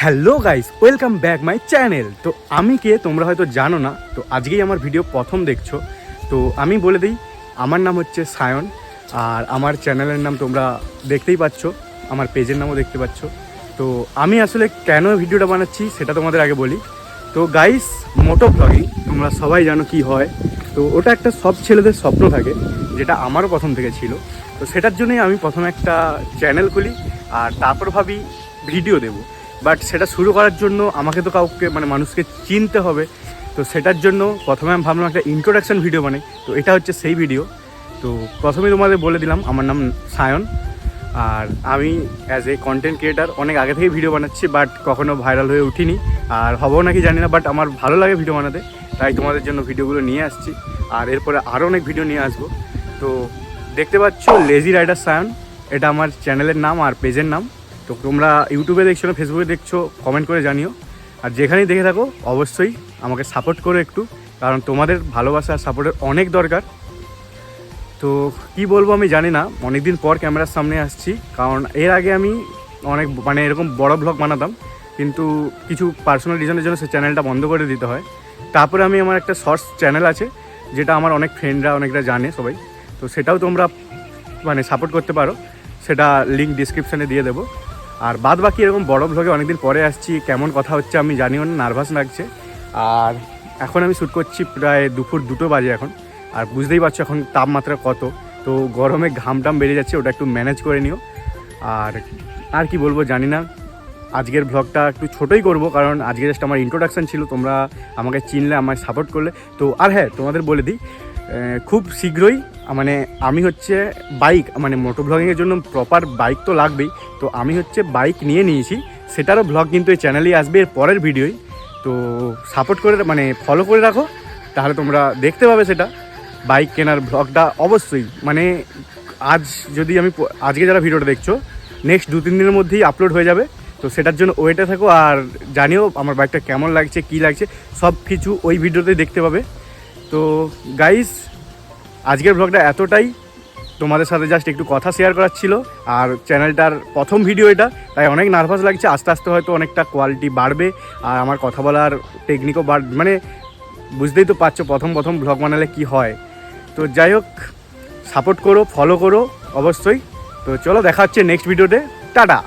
Hello guys, welcome back my channel. তো আমি কে তোমরা হয়তো জানো না, তো আজকেই আমার ভিডিও প্রথম দেখছো। তো আমি বলে দিই, আমার নাম হচ্ছে সায়ন, আর আমার চ্যানেলের নাম তোমরা দেখতেই পাচ্ছ, আমার পেজের নামও দেখতে পাচ্ছ। তো আমি আসলে কেন ভিডিওটা বানাচ্ছি সেটা তোমাদের আগে বলি। তো গাইস, মোটো ব্লগিং তোমরা সবাই জানো কি হয়। তো ওটা একটা সব ছেলেদের স্বপ্ন থাকে, যেটা আমারও প্রথম থেকে ছিল। তো সেটার জন্যই আমি প্রথমে একটা চ্যানেল খুলি, আর তারপর ভাবি ভিডিও দেবো। বাট সেটা শুরু করার জন্য আমাকে তো কাউকে মানুষকে চিনতে হবে। তো সেটার জন্য প্রথমে আমি ভাবলাম একটা ইন্ট্রোডাকশান ভিডিও বানাই। তো এটা হচ্ছে সেই ভিডিও। তো প্রথমেই তোমাদের বলে দিলাম, আমার নাম সায়ন, আর আমি অ্যাজ এ কন্টেন্ট ক্রিয়েটার অনেক আগে থেকেই ভিডিও বানাচ্ছি, বাট কখনো ভাইরাল হয়ে উঠিনি, আর হবও নাকি জানি না। বাট আমার ভালো লাগে ভিডিও বানাতে, তাই তোমাদের জন্য ভিডিওগুলো নিয়ে আসছি, আর এরপরে আরও অনেক ভিডিও নিয়ে আসবো। তো দেখতে পাচ্ছ লেজি রাইডার সায়ন, এটা আমার চ্যানেলের নাম আর পেজের নাম। তো তোমরা ইউটিউবে দেখছো না ফেসবুকে দেখছো, কমেন্ট করে জানিও। আর যেখানেই দেখে থাকো অবশ্যই আমাকে সাপোর্ট করো একটু, কারণ তোমাদের ভালোবাসা আর সাপোর্টের অনেক দরকার। তো কি বলবো আমি জানি না, অনেক দিন পর ক্যামেরার সামনে আসছি, কারণ এর আগে আমি অনেক এরকম বড় ব্লগ বানাতাম, কিন্তু কিছু পার্সোনাল রিজনের জন্য সেই চ্যানেলটা বন্ধ করে দিতে হয়। তারপরে আমি আমার একটা শর্টস চ্যানেল আছে, যেটা আমার অনেক ফ্রেন্ডরা অনেকটা জানে সবাই। তো সেটাও তোমরা সাপোর্ট করতে পারো, সেটা লিঙ্ক ডিসক্রিপশানে দিয়ে দেবো। আর বাদ বাকি এরকম বড় ব্লগে অনেকদিন পরে আসছি, কেমন কথা হচ্ছে আমি জানিও না, নার্ভাস লাগছে। আর এখন আমি শ্যুট করছি প্রায় দুপুর 2টো বাজে এখন, আর বুঝতেই পারছো এখন তাপমাত্রা কত। তো গরমে ঘাম টাম বেড়ে যাচ্ছে, ওটা একটু ম্যানেজ করে নিও। আর কি বলবো জানি না, আজকের ব্লগটা একটু ছোটোই করব, কারণ আজকে জাস্ট আমার ইন্ট্রোডাকশান ছিল, তোমরা আমাকে চিনলে, আমায় সাপোর্ট করলে। তো আর হ্যাঁ, তোমাদের বলে দিই, খুব শীঘ্রই আমি হচ্ছে বাইক মোটো ব্লগিংয়ের জন্য প্রপার বাইক তো লাগবেই। তো আমি হচ্ছে বাইক নিয়ে নিয়েছি, সেটারও ব্লগ কিন্তু এই চ্যানেলেই আসবে এর পরের ভিডিওই। তো সাপোর্ট করে ফলো করে রাখো, তাহলে তোমরা দেখতে পাবে সেটা বাইক কেনার ব্লগটা অবশ্যই। আজ যদি আজকে যারা ভিডিওটা দেখছো, নেক্সট 2-3 দিনের মধ্যেই আপলোড হয়ে যাবে। তো সেটার জন্য ওয়েটে থাকো, আর জানিও আমার বাইকটা কেমন লাগছে, কী লাগছে, সব কিছু ওই ভিডিওতেই দেখতে পাবে। তো গাইস, আজকের ব্লগটা এতটাই, তোমাদের সাথে জাস্ট একটু কথা শেয়ার করার ছিল। আর চ্যানেলটার প্রথম ভিডিও এটা, তাই অনেক নার্ভাস লাগছে। আস্তে আস্তে হয়তো অনেকটা কোয়ালিটি বাড়বে, আর আমার কথা বলার টেকনিকও বুঝতেই তো পারছো প্রথম ব্লগ বানালে কি হয়। তো যাই হোক, সাপোর্ট করো, ফলো করো অবশ্যই। তো চলো, দেখা হচ্ছে নেক্সট ভিডিওতে। টাটা।